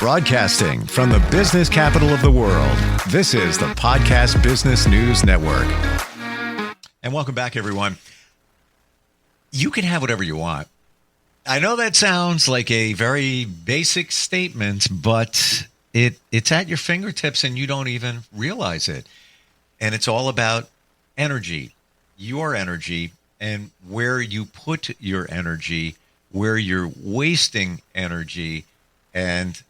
Broadcasting from the business capital of the world, this is the Podcast Business News Network. And welcome back, everyone. You can have whatever you want. I know that sounds like a very basic statement, but it's at your fingertips and you don't even realize it. And it's all about energy, your energy, and where you put your energy, where you're wasting energy, and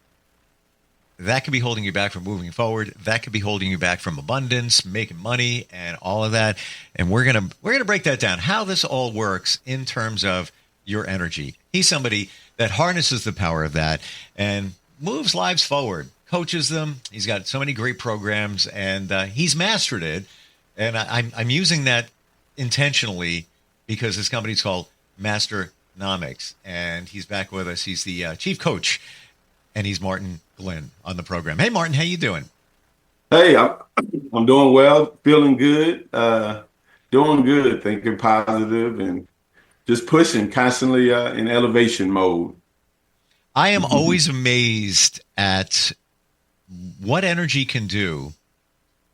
that could be holding you back from moving forward. That could be holding you back from abundance, making money, and all of that. And we're gonna break that down, how this all works in terms of your energy. He's somebody that harnesses the power of that and moves lives forward, coaches them. He's got so many great programs, and he's mastered it. And I'm using that intentionally because his company's called Masternomics, and he's back with us. He's the chief coach, and he's Martin Glin on the program. Hey, Martin, how you doing? Hey, I'm doing well, feeling good, doing good, thinking positive, and just pushing, constantly in elevation mode. I am always amazed at what energy can do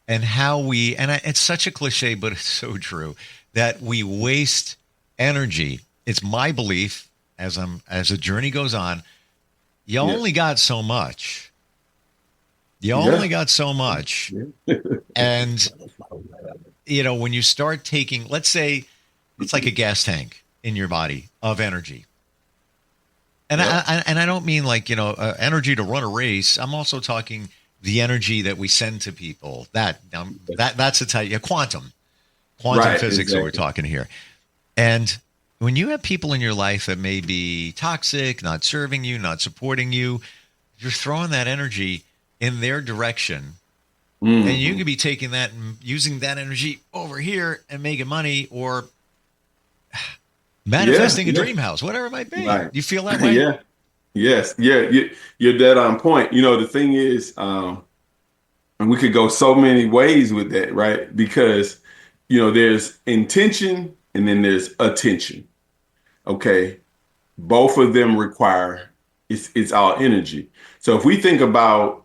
and how it's such a cliche, but it's so true, that we waste energy. It's my belief as the journey goes on, you only got so much. You only got so much. And, when you start taking, let's say it's like a gas tank in your body of energy. And I don't mean like, energy to run a race. I'm also talking the energy that we send to people. That's a type, quantum physics that we're talking here. And when you have people in your life that may be toxic, not serving you, not supporting you, you're throwing that energy in their direction. Mm-hmm. And you could be taking that and using that energy over here and making money, or manifesting a dream house, whatever it might be. Right. You feel that way? Yeah. Yes. Yeah. You're dead on point. The thing is, and we could go so many ways with that, right? Because, there's intention and then there's attention. Okay. Both of them require, it's our energy. So if we think about,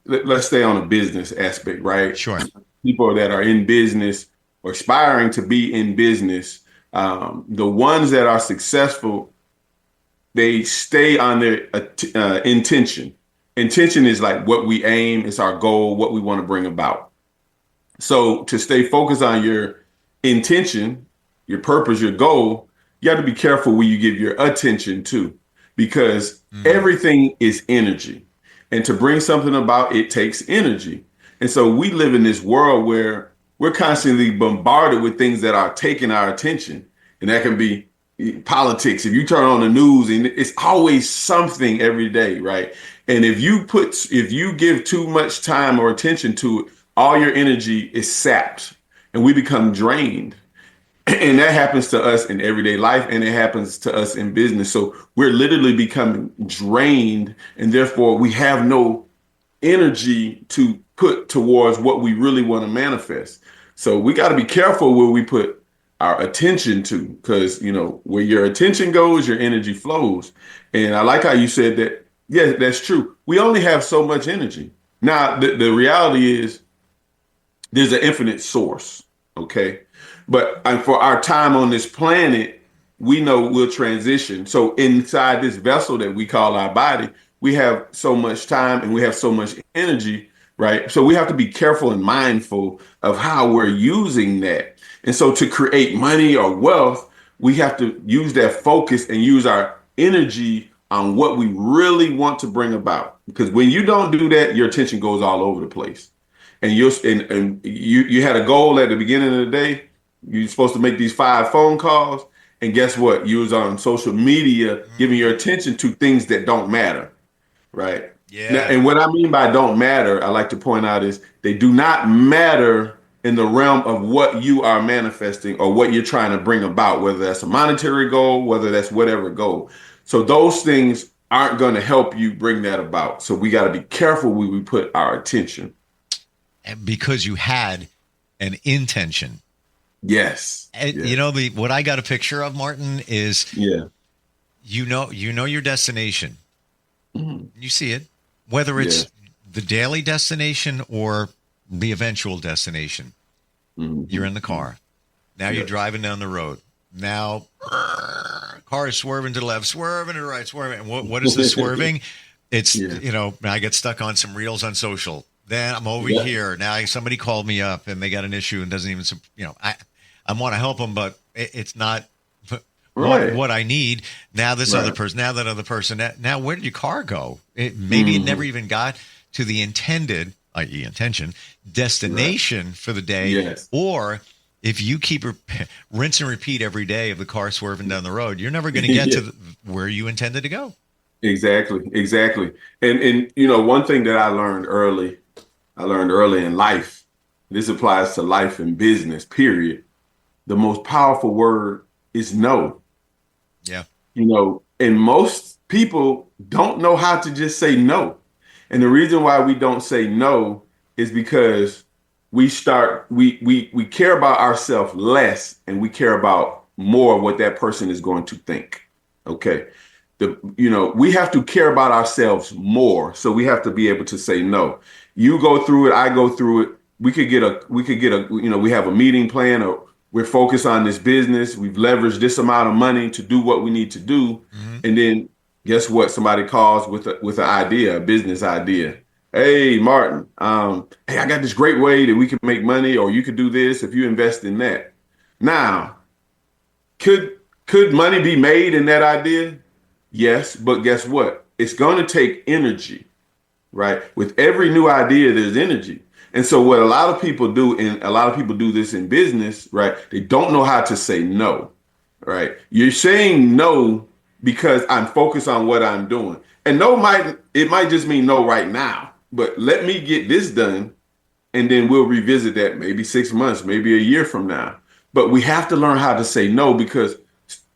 let's stay on a business aspect, right? Sure. People that are in business or aspiring to be in business, the ones that are successful, they stay on their intention. Intention is like what we aim, it's our goal, what we want to bring about. So to stay focused on your intention, your purpose, your goal, you have to be careful where you give your attention to, because everything is energy. And to bring something about, it takes energy. And so we live in this world where we're constantly bombarded with things that are taking our attention. And that can be politics. If you turn on the news, and it's always something every day, right? And if you give too much time or attention to it, all your energy is sapped and we become drained. And that happens to us in everyday life, and it happens to us in business. So we're literally becoming drained, and therefore we have no energy to put towards what we really want to manifest. So we got to be careful where we put our attention to, because, where your attention goes, your energy flows. And I like how you said that. Yeah, that's true. We only have so much energy. Now, the reality is there's an infinite source. Okay. But for our time on this planet, we know we'll transition. So inside this vessel that we call our body, we have so much time and we have so much energy, right? So we have to be careful and mindful of how we're using that. And so to create money or wealth, we have to use that focus and use our energy on what we really want to bring about. Because when you don't do that, your attention goes all over the place. And you had a goal at the beginning of the day. You're supposed to make these 5 phone calls. And guess what? You was on social media giving your attention to things that don't matter. Right. Yeah. Now, and what I mean by don't matter, I like to point out, is they do not matter in the realm of what you are manifesting or what you're trying to bring about, whether that's a monetary goal, whether that's whatever goal. So those things aren't going to help you bring that about. So we got to be careful where we put our attention. And because you had an intention. Yes. And what I got a picture of, Martin, is you know your destination. Mm-hmm. You see it. whether Yeah. it's the daily destination or the eventual destination. You're in the car. Now you're driving down the road. Now, car is swerving to the left, swerving to the right, swerving. And what is the swerving? It's, I get stuck on some reels on social. Then I'm over here. Now somebody called me up and they got an issue and doesn't even, I want to help them, but it's not what I need. Now this other person, now that other person. Now where did your car go? Maybe it never even got to the intended, i.e. intention, destination for the day. Yes. Or if you keep rinse and repeat every day of the car swerving down the road, you're never going to get to where you intended to go. Exactly. And one thing that I learned early in life, this applies to life and business, period. The most powerful word is no. Yeah. And most people don't know how to just say no. And the reason why we don't say no is because we care about ourselves less and we care about more what that person is going to think. Okay. We have to care about ourselves more. So we have to be able to say no. You go through it, I go through it. We have a meeting plan, or we're focused on this business. We've leveraged this amount of money to do what we need to do. Mm-hmm. And then guess what? Somebody calls with an idea, a business idea. Hey, Martin, hey, I got this great way that we can make money, or you could do this if you invest in that. Now, could money be made in that idea? Yes, but guess what? It's going to take energy, right? With every new idea, there's energy. And so what a lot of people do, and a lot of people do this in business, right? They don't know how to say no, right? You're saying no because I'm focused on what I'm doing. And no might just mean no right now, but let me get this done and then we'll revisit that maybe 6 months, maybe a year from now. But we have to learn how to say no, because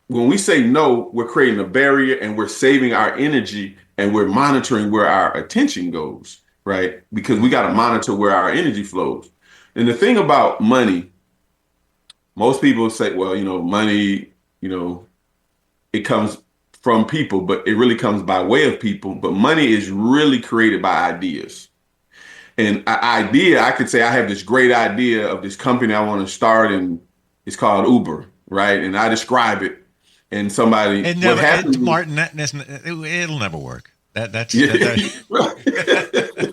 when we say no, we're creating a barrier and we're saving our energy and we're monitoring where our attention goes, right? Because we got to monitor where our energy flows. And the thing about money, most people say, well, money, it comes from people, but it really comes by way of people. But money is really created by ideas. And an idea, I could say I have this great idea of this company I want to start, and it's called Uber, right? And I describe it. And somebody, Martin, it'll never work. That's right.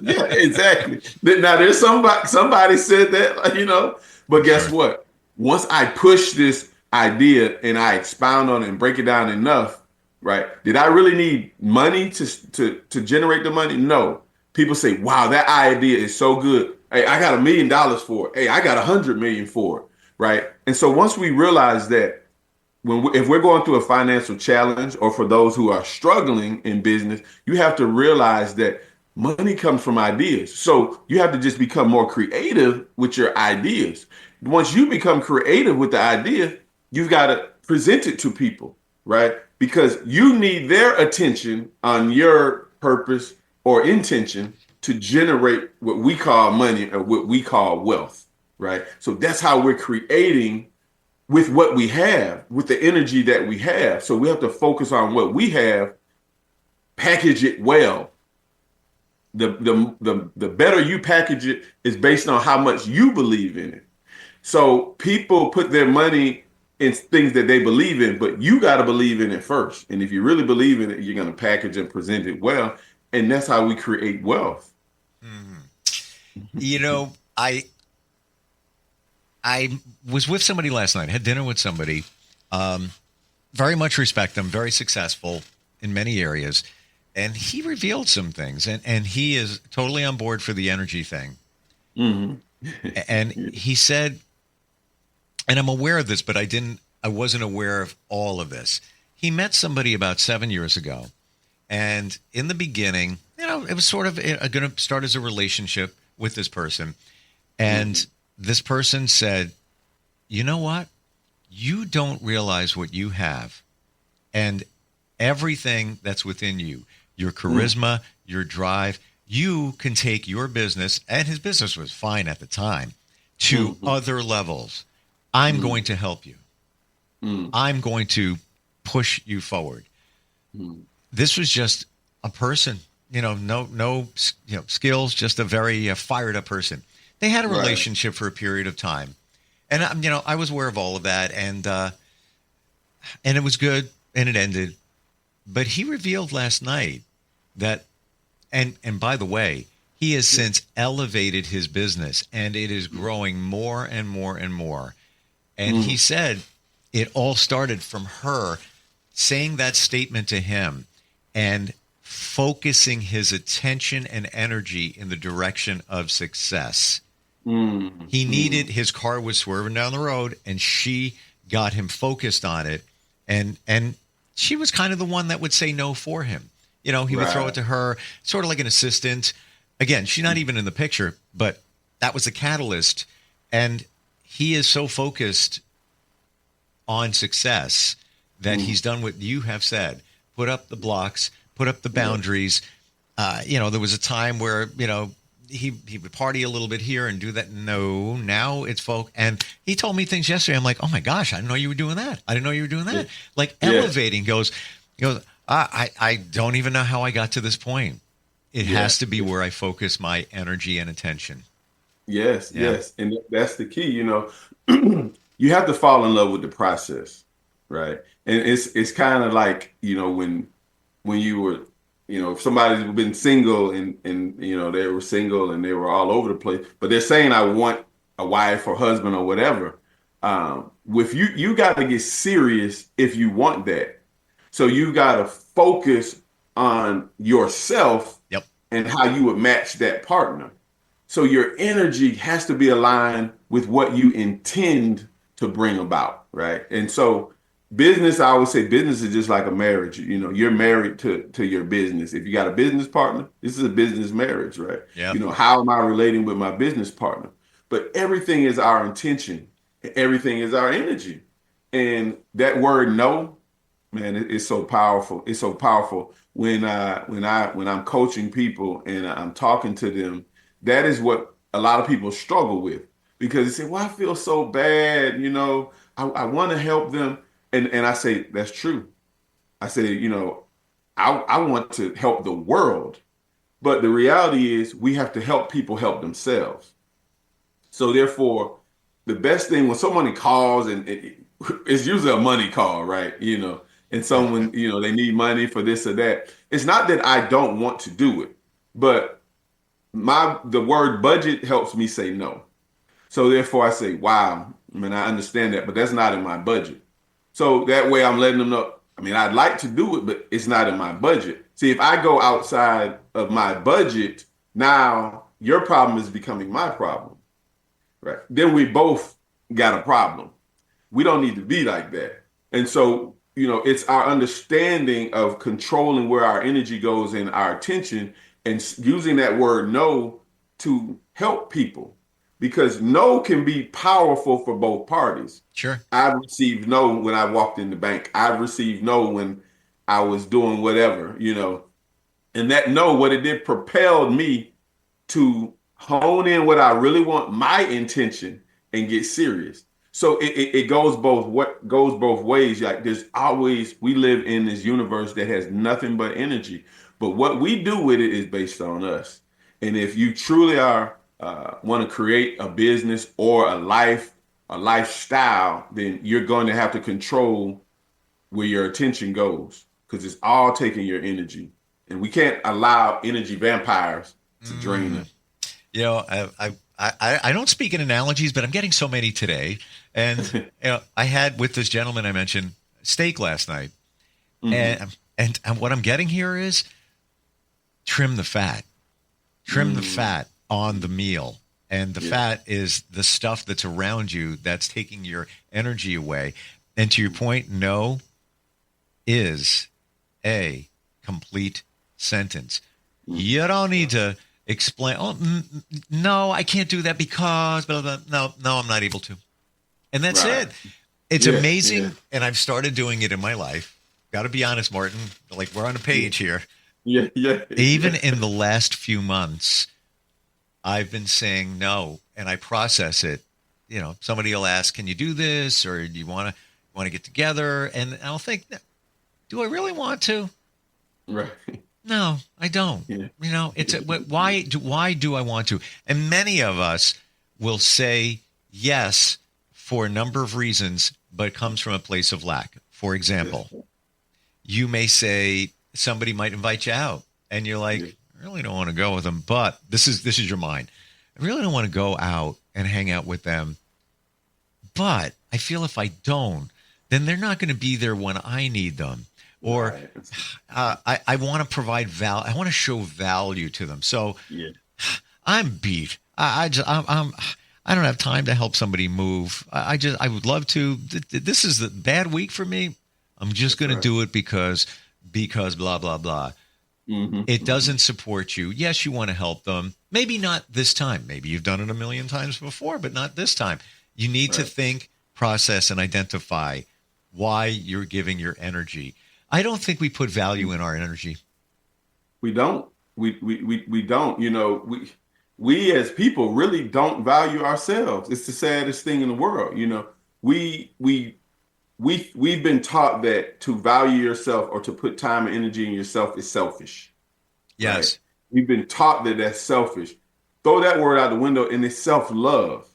Yeah, exactly. Now there's somebody said that, but guess what? Once I push this idea and I expound on it and break it down enough, right? Did I really need money to generate the money? No. People say, wow, that idea is so good. Hey, I got $1 million for it. Hey, I got 100 million for it, right? And so once we realize that, if we're going through a financial challenge, or for those who are struggling in business, you have to realize that money comes from ideas. So you have to just become more creative with your ideas. Once you become creative with the idea, you've got to present it to people, right? Because you need their attention on your purpose or intention to generate what we call money, or what we call wealth, right? So that's how we're creating with what we have, with the energy that we have. So we have to focus on what we have, package it well. The better you package it is based on how much you believe in it. So people put their money in things that they believe in, but you got to believe in it first. And if you really believe in it, you're going to package and present it well. And that's how we create wealth. Mm-hmm. I was with somebody last night, had dinner with somebody, very much respect them, very successful in many areas. And he revealed some things, and he is totally on board for the energy thing. Mm-hmm. And he said, and I'm aware of this, but I wasn't aware of all of this. He met somebody about 7 years ago. And in the beginning, it was sort of going to start as a relationship with this person. And this person said, you know what? You don't realize what you have. And everything that's within you, your charisma, your drive, you can take your business, and his business was fine at the time, to other levels. I'm going to help you. I'm going to push you forward. This was just a person no skills, just a very fired up person. They had a Right. relationship for a period of time, and I was aware of all of that, and it was good, and it ended. But he revealed last night that, and by the way, he has since elevated his business, and it is growing more and more and more. And he said it all started from her saying that statement to him and focusing his attention and energy in the direction of success. He needed, his car was swerving down the road, and she got him focused on it. And she was kind of the one that would say no for him. He would throw it to her, sort of like an assistant. Again, she's not even in the picture, but that was the catalyst. And he is so focused on success that he's done what you have said: put up the blocks, put up the boundaries. There was a time where, he would party a little bit here and do that. No, now it's folk. And he told me things yesterday. I'm like, oh my gosh, I didn't know you were doing that. I didn't know you were doing that. Yeah. Like elevating goes, I don't even know how I got to this point. It has to be where I focus my energy and attention. Yes. And that's the key, you have to fall in love with the process, right? And it's kind of like, when you were, if somebody's been single and they were single and they were all over the place, but they're saying, I want a wife or husband or whatever. With you got to get serious if you want that. So you got to focus on yourself and how you would match that partner. So your energy has to be aligned with what you intend to bring about, right? And so business, I always say business is just like a marriage. You're married to your business. If you got a business partner, this is a business marriage, right? Yeah. How am I relating with my business partner? But everything is our intention. Everything is our energy. And that word no, man, it's so powerful. It's so powerful when I'm coaching people and I'm talking to them. That is what a lot of people struggle with, because they say, well, I feel so bad. I want to help them. And I say, that's true. I say, I want to help the world. But the reality is we have to help people help themselves. So therefore, the best thing when someone calls, and it's usually a money call, right? And someone, they need money for this or that. It's not that I don't want to do it, but the word budget helps me say no. So therefore I say, wow, I understand that, but that's not in my budget. So that way I'm letting them know, I'd like to do it, but it's not in my budget. See, if I go outside of my budget, now your problem is becoming my problem, right? Then we both got a problem. We don't need to be like that. And so, it's our understanding of controlling where our energy goes and our attention, and using that word no to help people, because no can be powerful for both parties. Sure. I've received no when I walked in the bank. I've received no when I was doing whatever, and that no, what it did propelled me to hone in what I really want, my intention, and get serious. So it goes both ways. Like we live in this universe that has nothing but energy, but what we do with it is based on us. And if you truly want to create a business or a lifestyle, then you're going to have to control where your attention goes, because it's all taking your energy, and we can't allow energy vampires to drain us. I don't speak in analogies, but I'm getting so many today. And I had, with this gentleman I mentioned, steak last night, and what I'm getting here is trim the fat on the meal. And the fat is the stuff that's around you that's taking your energy away. And to your point, no is a complete sentence. You don't need to explain, no, I can't do that because, blah, blah, blah. No, I'm not able to. And that's it. It's amazing. Yeah. And I've started doing it in my life. Got to be honest, Martin, like we're on a page here. Yeah. Even in the last few months, I've been saying no, and I process it. Somebody will ask, can you do this? Or do you want to get together? And I'll think, do I really want to? Right. No, I don't. Yeah. Why do I want to? And many of us will say yes for a number of reasons, but it comes from a place of lack. For example, you may say somebody might invite you out and you're like, I really don't want to go with them, but this is your mind. I really don't want to go out and hang out with them, but I feel if I don't, then they're not going to be there when I need them. Or I want to provide value. I want to show value to them. So I'm beat. I don't have time to help somebody move. I would love to. This is the bad week for me. I'm just going to do it because blah, blah, blah. Mm-hmm. It doesn't support you. Yes, you want to help them. Maybe not this time. Maybe you've done it a million times before, but not this time. You need to think, process, and identify why you're giving your energy. I don't think we put value in our energy. We don't. We don't. We as people really don't value ourselves. It's the saddest thing in the world. We've been taught that to value yourself or to put time and energy in yourself is selfish. Yes. Right? We've been taught that that's selfish. Throw that word out the window, and it's self-love,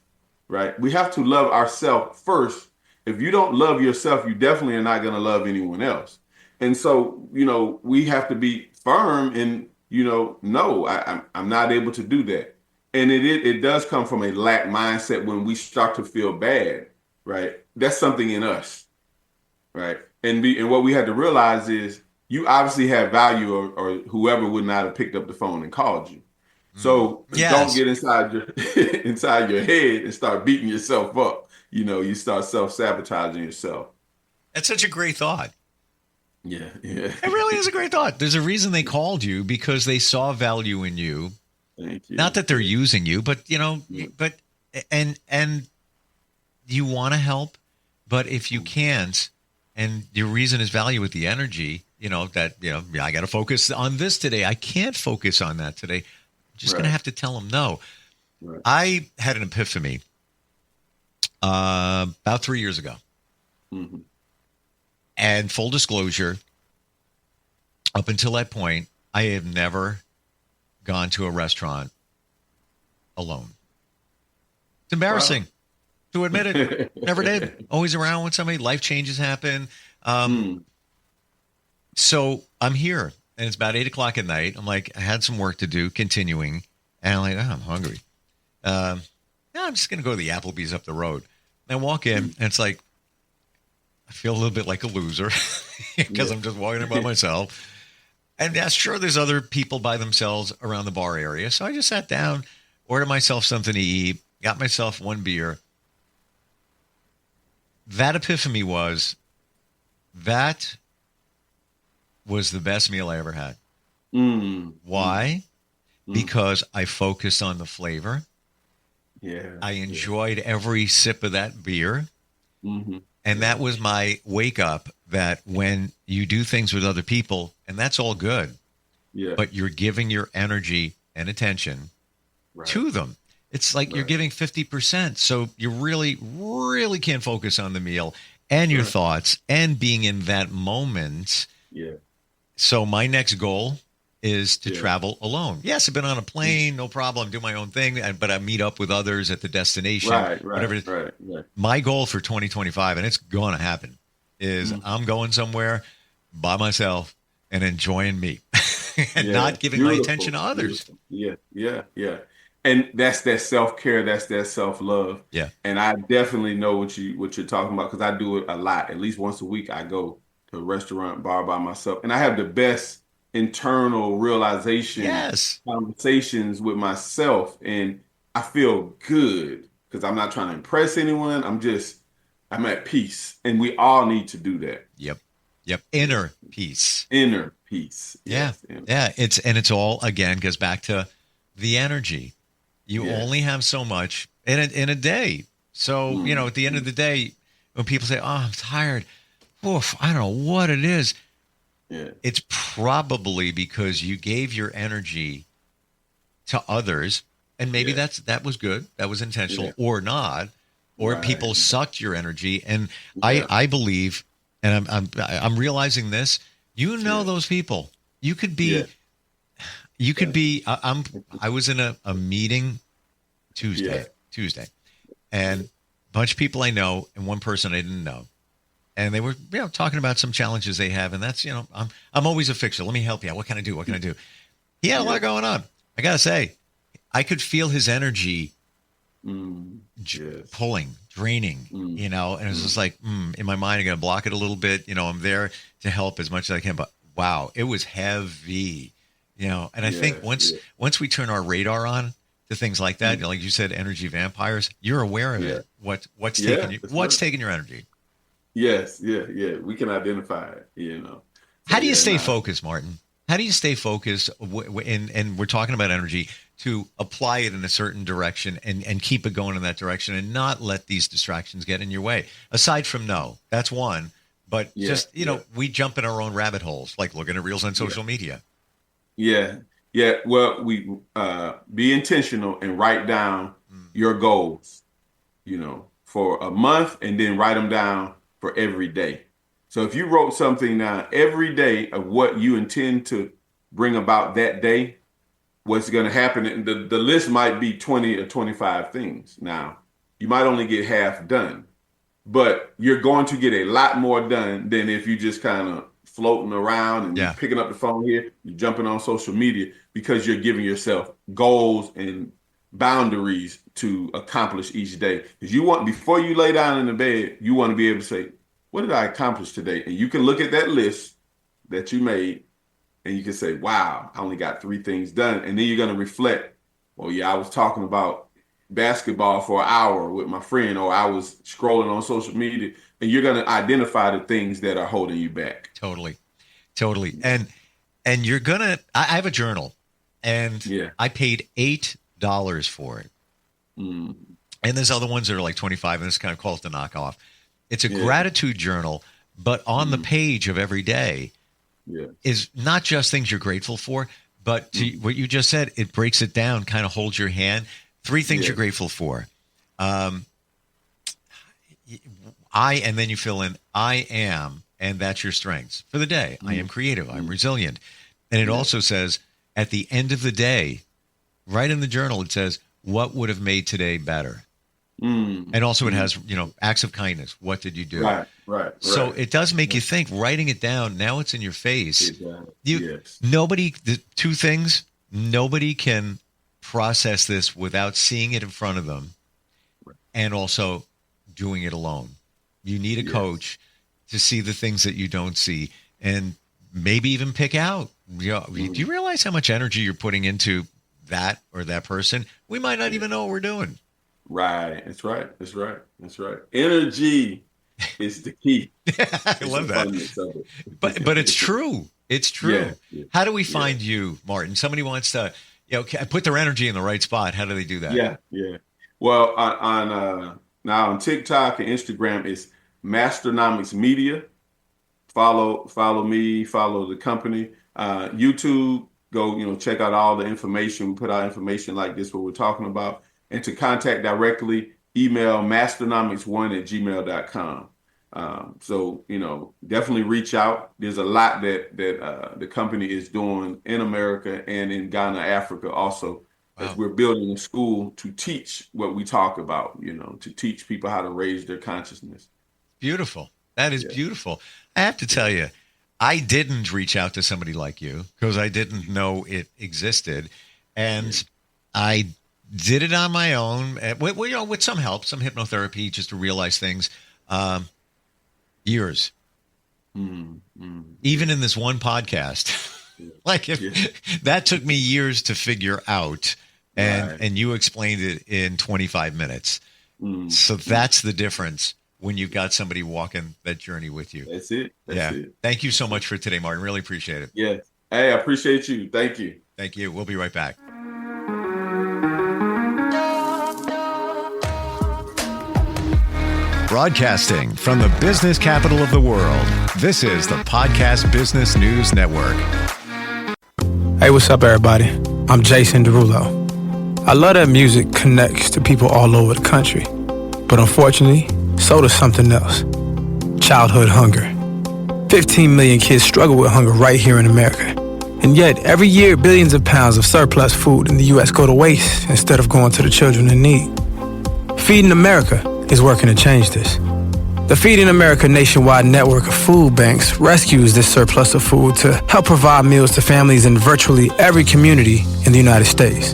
right? We have to love ourselves first. If you don't love yourself, you definitely are not going to love anyone else. And so, we have to be firm and, no, I'm not able to do that. And it does come from a lack mindset when we start to feel bad, right? That's something in us, right? And what we had to realize is you obviously have value or whoever would not have picked up the phone and called you. So don't get inside your head and start beating yourself up. You start self-sabotaging yourself. That's such a great thought. Yeah. It really is a great thought. There's a reason they called you because they saw value in you. Thank you. Not that they're using you, but but you want to help, but if you can't, and your reason is value with the energy, I got to focus on this today. I can't focus on that today. I'm just going to have to tell them no. Right. I had an epiphany about 3 years ago. Mm-hmm. And full disclosure, up until that point, I have never gone to a restaurant alone. It's embarrassing to admit it. Never did. Always around when somebody, life changes happen. So I'm here, and it's about 8 o'clock at night. I'm like, I had some work to do, continuing. And I'm like, I'm hungry. I'm just going to go to the Applebee's up the road. And I walk in, and it's like, I feel a little bit like a loser because I'm just walking in by myself. And sure, there's other people by themselves around the bar area. So I just sat down, ordered myself something to eat, got myself one beer. That epiphany was the best meal I ever had. Why? Because I focused on the flavor. Yeah. I enjoyed every sip of that beer. Mm-hmm. And that was my wake up that when you do things with other people, and that's all good, but you're giving your energy and attention to them. It's like you're giving 50%. So you really, really can't focus on the meal and your thoughts and being in that moment. Yeah. So my next goal is to travel alone. Yes, I've been on a plane, no problem, do my own thing, but I meet up with others at the destination. Right. My goal for 2025, and it's going to happen, is I'm going somewhere by myself and enjoying me and not giving my attention to others. Yeah. And that's that self-care, that's that self-love. Yeah. And I definitely know what you're talking about because I do it a lot. At least once a week, I go to a restaurant, bar by myself, and I have the best internal realization conversations with myself, and I feel good because I'm not trying to impress anyone. I'm at peace, and we all need to do that. Yep. Inner peace. Yes, It's all, again, goes back to the energy. You only have so much in a day. So, at the end of the day, when people say, "Oh, I'm tired," I don't know what it is. Yeah. It's probably because you gave your energy to others, and maybe that was good, that was intentional, or not, or people sucked your energy. And I believe, and I'm realizing this. Those people. You could be You could be. I was in a meeting Tuesday, and a bunch of people I know and one person I didn't know, and they were talking about some challenges they have, and that's I'm always a fixer. Let me help you out. What can I do? What can I do? He had a lot going on. I gotta say, I could feel his energy pulling, draining, and it was just like, in my mind, I'm going to block it a little bit. I'm there to help as much as I can, but wow, it was heavy, and I think once we turn our radar on to things like that, like you said, energy vampires, you're aware of it. What's taking your energy? Yes. We can identify it, How do you stay focused, Martin? How do you stay focused and we're talking about energy to apply it in a certain direction and keep it going in that direction and not let these distractions get in your way? Aside from that's one, but we jump in our own rabbit holes, like looking at reels on social media. Yeah. Well, we be intentional and write down your goals, for a month, and then write them down for every day. So if you wrote something down every day of what you intend to bring about that day, what's going to happen, the list might be 20 or 25 things. Now, you might only get half done, but you're going to get a lot more done than if you just kind of floating around and you're picking up the phone here, you're jumping on social media, because you're giving yourself goals and boundaries to accomplish each day. Because before you lay down in the bed, you want to be able to say, what did I accomplish today? And you can look at that list that you made and you can say, wow, I only got 3 things done. And then you're going to reflect, I was talking about basketball for an hour with my friend, or I was scrolling on social media. And you're going to identify the things that are holding you back. Totally. And you're going to, I have a journal, and I paid $8 for it. And there's other ones that are like 25, and it's kind of called the knockoff. It's a gratitude journal, but on the page of every day is not just things you're grateful for, but to what you just said, it breaks it down, kind of holds your hand. 3 things you're grateful for. And then you fill in, I am, and that's your strengths for the day. I am creative. I'm resilient. And it also says, at the end of the day, right in the journal, it says, what would have made today better? And also it has, acts of kindness. What did you do? Right. So it does make you think. Writing it down, now it's in your face. Exactly. The 2 things, nobody can process this without seeing it in front of them and also doing it alone. You need a coach to see the things that you don't see, and maybe even pick out. Do you realize how much energy you're putting into that or that person? We might not even know what we're doing. Right. That's right. Energy is the key. I love that. But it's true. It's true. Yeah. How do we find you, Martin? Somebody wants to, put their energy in the right spot. How do they do that? Yeah. Well, now on TikTok and Instagram, it's Masternomics Media. Follow me, follow the company. YouTube, go, check out all the information. We put out information like this, what we're talking about. And to contact directly, email masternomics1@gmail.com. So, definitely reach out. There's a lot that the company is doing in America and in Ghana, Africa also, as we're building a school to teach what we talk about, to teach people how to raise their consciousness. Beautiful. That is beautiful. I have to tell you, I didn't reach out to somebody like you because I didn't know it existed. And I did it on my own, with some help, some hypnotherapy, just to realize things. Years. Even in this one podcast, that took me years to figure out, and you explained it in 25 minutes. So that's the difference when you've got somebody walking that journey with you. That's it. Thank you so much for today, Martin. Really appreciate it. Yeah. Hey, I appreciate you. Thank you. Thank you. We'll be right back. Broadcasting from the business capital of the world, this is the Podcast Business News Network. Hey, what's up, everybody? I'm Jason Derulo. I love that music connects to people all over the country. But unfortunately, so does something else. Childhood hunger. 15 million kids struggle with hunger right here in America. And yet, every year, billions of pounds of surplus food in the U.S. go to waste instead of going to the children in need. Feeding America is working to change this. The Feeding America nationwide network of food banks rescues this surplus of food to help provide meals to families in virtually every community in the United States,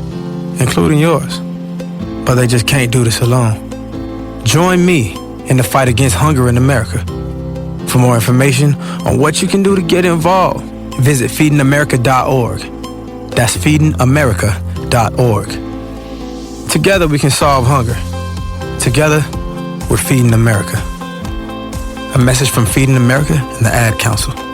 including yours. But they just can't do this alone. Join me in the fight against hunger in America. For more information on what you can do to get involved, visit feedingamerica.org. That's feedingamerica.org. Together we can solve hunger. Together, we're Feeding America. A message from Feeding America and the Ad Council.